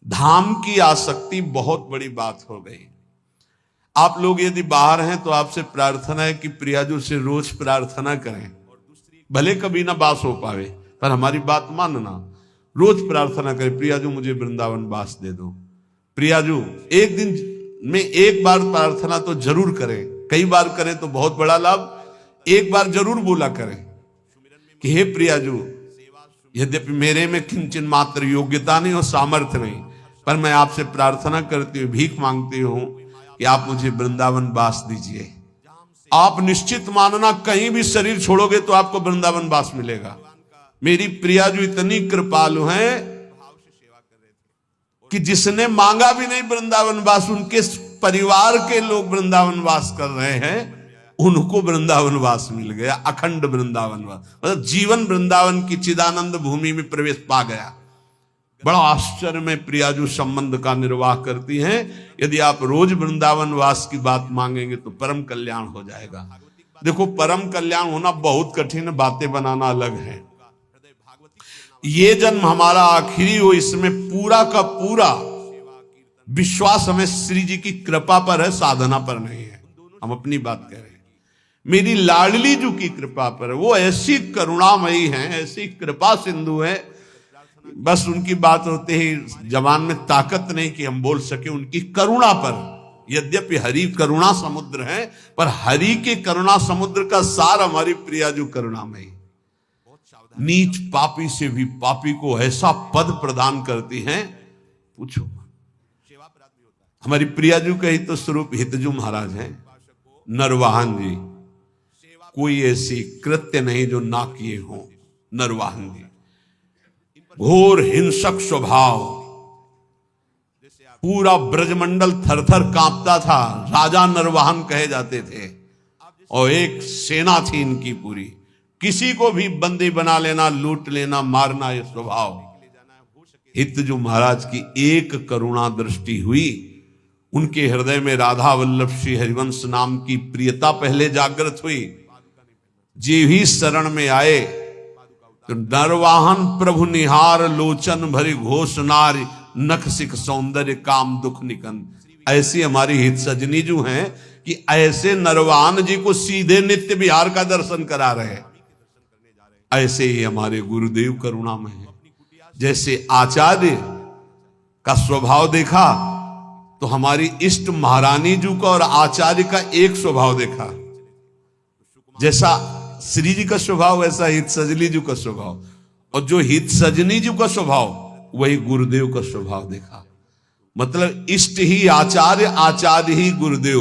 धाम की आसक्ति बहुत बड़ी बात हो गई। आप लोग यदि बाहर हैं तो आपसे प्रार्थना है कि प्रियाजू से रोज प्रार्थना करें, भले कभी ना बास हो पावे पर हमारी बात मानना, रोज प्रार्थना करें प्रियाजू मुझे वृंदावन बास दे दो। प्रियाजू एक दिन में एक बार प्रार्थना तो जरूर करें, कई बार करें तो बहुत बड़ा लाभ, एक बार जरूर बोला करें कि हे प्रियाजू, यद्यपि मेरे में किंचन मात्र योग्यता नहीं और सामर्थ्य नहीं, पर मैं आपसे प्रार्थना करती हूँ, भीख मांगती हूँ कि आप मुझे वृंदावन बास दीजिए। आप निश्चित मानना कहीं भी शरीर छोड़ोगे तो आपको वृंदावन बास मिलेगा। मेरी प्रियाजू इतनी कृपालु हैं कि जिसने मांगा भी नहीं वृंदावन वास, उनके परिवार के लोग वृंदावन वास कर रहे हैं, उनको वृंदावन वास मिल गया, अखंड वृंदावन वास, मतलब जीवन वृंदावन की चिदानंद भूमि में प्रवेश पा गया। बड़ा आश्चर्य में प्रियाजू संबंध का निर्वाह करती हैं। यदि आप रोज वृंदावन वास की बात मांगेंगे तो परम कल्याण हो जाएगा। देखो, परम कल्याण होना बहुत कठिन है, बातें बनाना अलग है। ये जन्म हमारा आखिरी हो, इसमें पूरा का पूरा विश्वास हमें श्री जी की कृपा पर है, साधना पर नहीं है। हम अपनी बात कह रहे हैं, मेरी लाडली जू की कृपा पर है। वो ऐसी करुणामयी हैं, ऐसी कृपा सिंधु है, बस उनकी बात होते ही जबान में ताकत नहीं कि हम बोल सके उनकी करुणा पर। यद्यपि हरि करुणा समुद्र है, पर हरि के करुणा समुद्र का सार हमारी प्रियाजू करुणामयी। नीच पापी से भी पापी को ऐसा पद प्रदान करती हैं, पूछो। हमारी प्रियाजू का ही तो स्वरूप हितजू महाराज हैं, नरवाहन जी। कोई ऐसी कृत्य नहीं जो ना किए हो। नरवाहन जी घोर हिंसक स्वभाव, पूरा ब्रजमंडल थरथर कांपता था, राजा नरवाहन कहे जाते थे, और एक सेना थी इनकी पूरी। किसी को भी बंदी बना लेना, लूट लेना, मारना, ये स्वभाव। हितजू महाराज की एक करुणा दृष्टि हुई, उनके हृदय में राधा वल्लभ श्री हरिवंश नाम की प्रियता पहले जागृत हुई। जे ही शरण में आए तो नरवाहन प्रभु निहार, लोचन भरी घोष नारी, नख सिख सौंदर्य काम दुख निकंद। ऐसी हमारी हित सजनी जो हैं कि ऐसे नरवाहन जी को सीधे नित्य विहार का दर्शन करा रहे हैं। ऐसे ही हमारे गुरुदेव करुणामय हैं। जैसे आचार्य का स्वभाव देखा तो हमारी इष्ट महारानी जी का और आचार्य का एक स्वभाव देखा। जैसा श्री जी का स्वभाव वैसा हित सजनी जी का स्वभाव, और जो हित सजनी जी का स्वभाव वही गुरुदेव का स्वभाव देखा। मतलब इष्ट ही आचार्य, आचार्य ही गुरुदेव।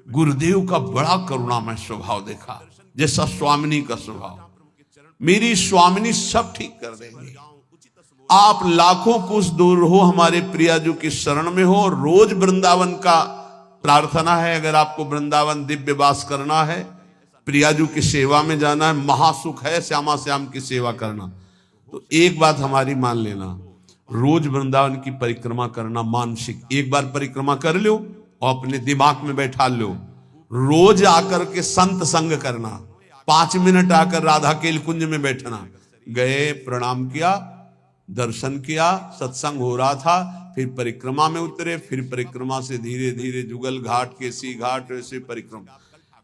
गुरुदेव का बड़ा करुणामय स्वभाव देखा, जैसा स्वामिनी का स्वभाव। मेरी स्वामिनी सब ठीक कर देंगी। आप लाखों कुछ दूर हो, हमारे प्रियाजू की शरण में हो, रोज वृंदावन का प्रार्थना है। अगर आपको वृंदावन दिव्य वास करना है, प्रियाजू की सेवा में जाना है, महासुख है श्यामा श्याम की सेवा करना, तो एक बात हमारी मान लेना, रोज वृंदावन की परिक्रमा करना मानसिक। एक बार परिक्रमा कर लो और अपने दिमाग में बैठा लो, रोज आकर के संत संग करना, 5 मिनट आकर राधा केल कुंज में बैठना। गए, प्रणाम किया, दर्शन किया, सत्संग हो रहा था, फिर परिक्रमा में उतरे, फिर परिक्रमा से धीरे धीरे जुगल घाट, केसी घाट, वैसे परिक्रमा।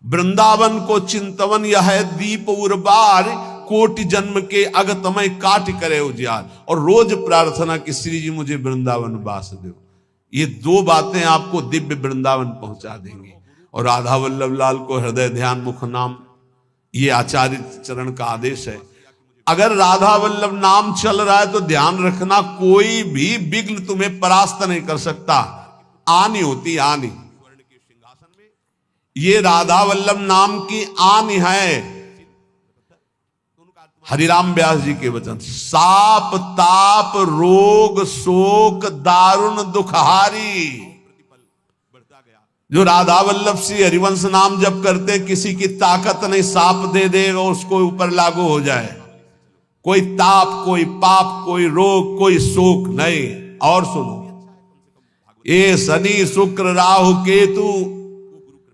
वृंदावन को चिंतवन यह है दीप उर्बार, कोटि जन्म के अगतमय काट करे उजियार। और रोज प्रार्थना कि श्री जी मुझे वृंदावन वास दो। ये 2 बातें आपको दिव्य वृंदावन पहुंचा देंगे। और राधा वल्लभ लाल को हृदय ध्यान मुख नाम, ये आचार्य चरण का आदेश है। अगर राधा वल्लभ नाम चल रहा है तो ध्यान रखना, कोई भी विघ्न तुम्हें परास्त नहीं कर सकता। आनी होती आनी, ये राधा वल्लभ नाम की आन है। हरिराम व्यास जी के वचन, साप ताप रोग शोक दारुण दुखहारी। जो राधा वल्लभ श्री हरिवंश नाम जप करते, किसी की ताकत नहीं, साप दे देगा उसको ऊपर लागू हो जाए। कोई ताप, कोई पाप, कोई रोग, कोई शोक नहीं। और सुनो, ये शनि शुक्र राहु केतु,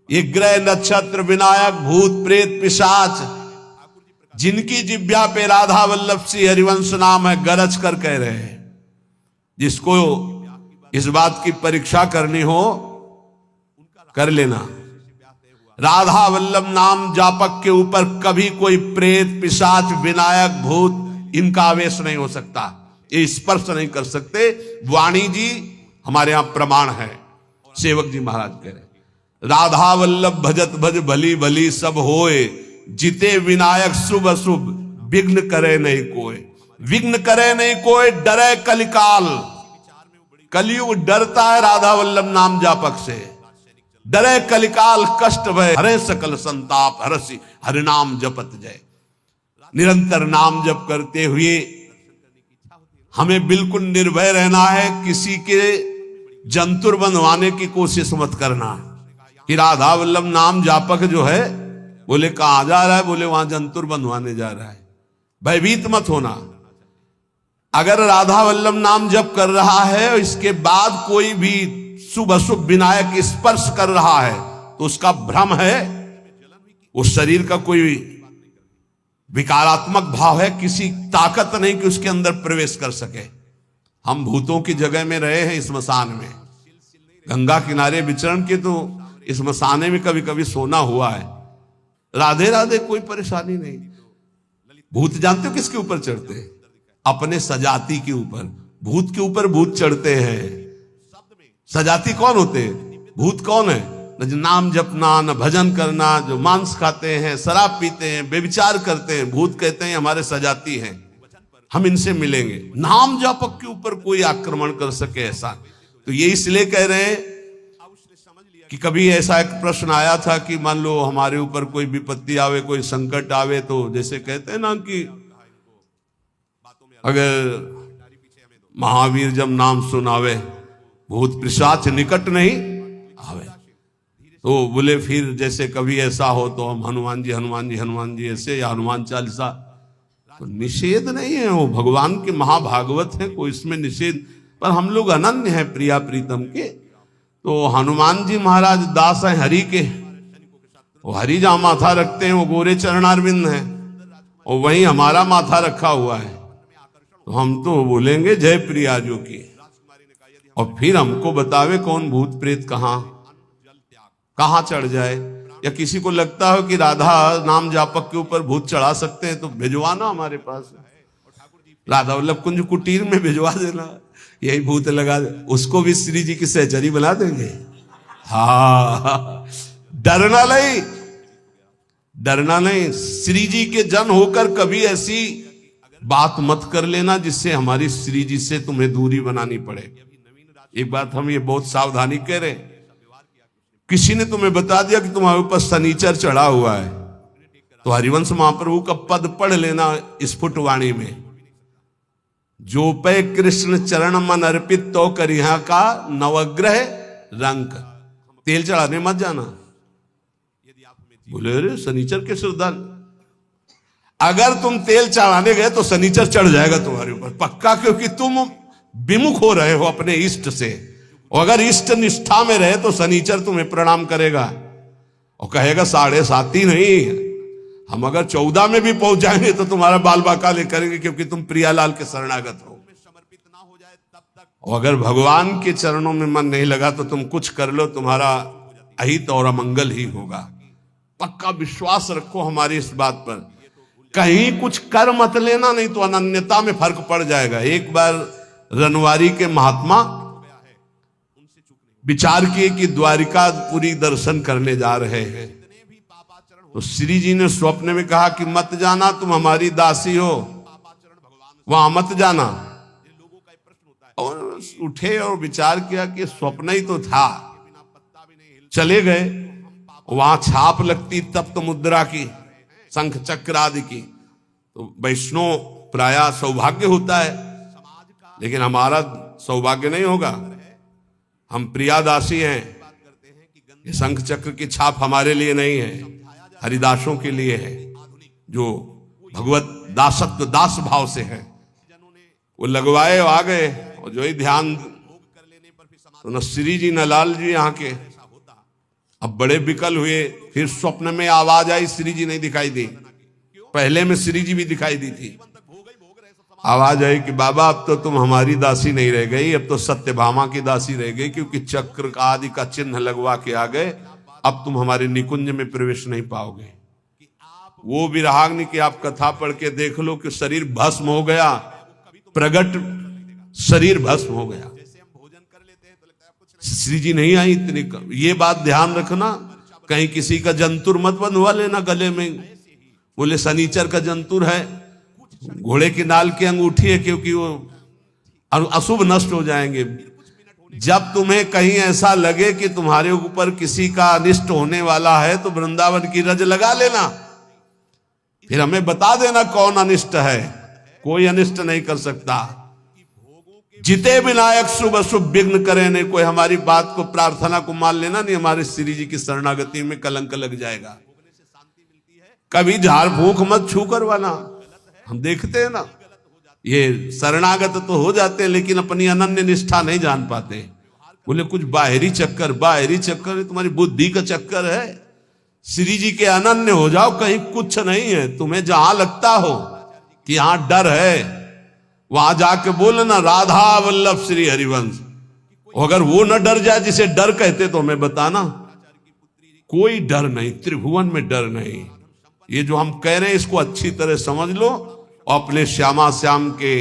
ये ग्रह नक्षत्र विनायक भूत प्रेत पिशाच, जिनकी जिब्या पे राधा वल्लभ श्री हरिवंश नाम है, गरज कर कह रहे हैं। जिसको इस बात की परीक्षा करनी हो कर लेना। राधा वल्लभ नाम जापक के ऊपर कभी कोई प्रेत, पिशाच, विनायक, भूत इनका आवेश नहीं हो सकता, ये स्पर्श नहीं कर सकते। वाणी जी हमारे यहां प्रमाण है। सेवक जी महाराज कह रहे राधा वल्लभ भजत भज भली भली सब होए, जिते विनायक शुभ अशुभ विघ्न करे नहीं कोई। विघ्न करे नहीं कोई, डरे कलिकाल। कलयुग डरता है राधा वल्लभ नाम जापक से। डरे कलिकाल कष्ट भय, हरे सकल संताप, हरसि हरिनाम जपत जय। निरंतर नाम जप करते हुए हमें बिल्कुल निर्भय रहना है, किसी के जंतुर बनवाने की कोशिश मत करना कि राधा वल्लभ नाम जापक जो है बोले कहां जा रहा है, बोले वहां जंतुर बनवाने जा रहा है। भयभीत मत होना। अगर राधा वल्लभ नाम जप कर रहा है और इसके बाद कोई भी शुभ अशुभ विनायक स्पर्श कर रहा है तो उसका भ्रम है, उस शरीर का कोई विकारात्मक भाव है, किसी ताकत नहीं कि उसके अंदर प्रवेश कर सके। हम भूतों की जगह में रहे हैं स्मशान में, गंगा किनारे विचरण के, तो स्मशाने में कभी कभी सोना हुआ है। राधे राधे, कोई परेशानी नहीं। भूत जानते हो किसके ऊपर चढ़ते हैं? अपने सजाती के ऊपर। भूत के ऊपर भूत चढ़ते हैं। सजाती कौन होते हैं? भूत कौन है? न नाम जपना, न भजन करना, जो मांस खाते हैं, शराब पीते हैं, बेविचार करते हैं, भूत कहते हैं हमारे सजाती हैं, हम इनसे मिलेंगे। नाम जापक के ऊपर कोई आक्रमण कर सके ऐसा, तो ये इसलिए कह रहे हैं कि कभी ऐसा एक प्रश्न आया था कि मान लो हमारे ऊपर कोई विपत्ति आवे, कोई संकट आवे, तो जैसे कहते हैं ना कि अगर महावीर जब नाम सुनावे भूत पिशाच निकट नहीं आवे, तो बोले फिर जैसे कभी ऐसा हो तो हम हनुमान जी हनुमान जी हनुमान जी ऐसे, या हनुमान चालीसा। तो निषेध नहीं है, वो भगवान के महाभागवत है, कोई इसमें निषेध, पर हम लोग अनन्य है प्रिया प्रीतम के। तो हनुमान जी महाराज दास हैं हरि के, वो हरि जहां माथा रखते हैं वो गोरे चरणारविंद हैं, और वहीं हमारा माथा रखा हुआ है, तो हम तो बोलेंगे जय प्रिया जो की। और फिर हमको बतावे कौन भूत प्रेत कहां चढ़ जाए। या किसी को लगता हो कि राधा नाम जापक के ऊपर भूत चढ़ा सकते हैं तो भिजवाना हमारे पास, राधा वल्लभ कुंज कुटीर में भिजवा देना, यही भूत लगा दे, उसको भी श्री जी की सहचरी बना देंगे। हाँ, डरना नहीं, डरना नहीं। श्री जी के जन होकर कभी ऐसी बात मत कर लेना जिससे हमारी श्री जी से तुम्हें दूरी बनानी पड़े। एक बात हम ये बहुत सावधानी कह रहे हैं, किसी ने तुम्हें बता दिया कि तुम्हारे ऊपर शनिचर चढ़ा हुआ है, तो हरिवंश महाप्रभु का पद पढ़ लेना स्फुट वाणी में, जो पे कृष्ण चरण मन अर्पित तो करिहा का नवग्रह रंग। तेल चढ़ाने मत जाना। बोले अरे शनिचर के श्रद्धाल, अगर तुम तेल चढ़ाने गए तो शनिचर चढ़ जाएगा तुम्हारे ऊपर पक्का, क्योंकि तुम विमुख हो रहे हो अपने इष्ट से। और अगर इष्ट निष्ठा में रहे तो शनिचर तुम्हें प्रणाम करेगा और कहेगा 7.5 नहीं, हम अगर 14 में भी पहुंच जाएंगे तो तुम्हारा बाल बाकाले करेंगे, क्योंकि तुम प्रियालाल के शरणागत हो। और अगर भगवान के चरणों में मन नहीं लगा तो तुम कुछ कर लो, तुम्हारा अहित और अमंगल ही होगा। पक्का विश्वास रखो हमारी इस बात पर। कहीं कुछ कर मत लेना, नहीं तो अनन्यता में फर्क पड़ जाएगा। एक बार रनवारी के महात्मा विचार किए कि द्वारिकापुरी दर्शन करने जा रहे हैं, तो श्री जी ने स्वप्न में कहा कि मत जाना, तुम हमारी दासी हो, वहां मत जाना। और उठे और विचार किया कि स्वप्न ही तो था, चले गए। वहां छाप लगती तप्त मुद्रा की, शंख चक्र आदि की, तो वैष्णव प्रायः सौभाग्य होता है, लेकिन हमारा सौभाग्य नहीं होगा। हम प्रियादासी हैं, ये शंख चक्र की छाप हमारे लिए नहीं है, हरिदासों के लिए है, जो भगवत दासत्व दास भाव से है। वो लगवाए आ गए, और जो ही ध्यान, तो न श्री जी न लाल जी यहाँ के। अब बड़े विकल हुए, फिर स्वप्न में आवाज आई, श्री जी नहीं दिखाई दी। पहले में श्री जी भी दिखाई दी थी। आवाज आई कि बाबा अब तो तुम हमारी दासी नहीं रह गई, अब तो सत्यभामा की दासी रह गई, क्योंकि चक्र का आदि का चिन्ह लगवा के आ गए, अब तुम हमारे निकुंज में प्रवेश नहीं पाओगे। वो विराहाग्नि की आप कथा पढ़ के देख लो कि शरीर भस्म हो गया, प्रगट शरीर भस्म हो गया। श्री जी नहीं आई इतनी। ये बात ध्यान रखना, कहीं किसी का जंतुर मत बंधवा लेना गले में। बोले शनिचर का जंतुर है, घोड़े की नाल की अंगूठी है, क्योंकि वो अशुभ नष्ट हो जाएंगे। जब तुम्हें कहीं ऐसा लगे कि तुम्हारे ऊपर किसी का अनिष्ट होने वाला है तो वृंदावन की रज लगा लेना, फिर हमें बता देना कौन अनिष्ट है। कोई अनिष्ट नहीं कर सकता। जिते विनायक शुभ अशुभ विघ्न करे नहीं, कोई हमारी बात को प्रार्थना को मान लेना नहीं, हमारे श्री जी की शरणागति में कलंक लग जाएगा। कभी झाड़ फूंक मत छू करवाना। हम देखते हैं ना, ये शरणागत तो हो जाते हैं लेकिन अपनी अनन्य निष्ठा नहीं जान पाते। बोले कुछ बाहरी चक्कर, बाहरी चक्कर तुम्हारी बुद्धि का चक्कर है। श्री जी के अनन्य हो जाओ, कहीं कुछ नहीं है। तुम्हें जहां लगता हो कि यहां डर है, वहां जाके बोलना राधा वल्लभ श्री हरिवंश। अगर वो न डर जाए जिसे डर कहते तो हमें बताना। कोई डर नहीं, त्रिभुवन में डर नहीं। ये जो हम कह रहे हैं इसको अच्छी तरह समझ लो और अपने श्यामा श्याम के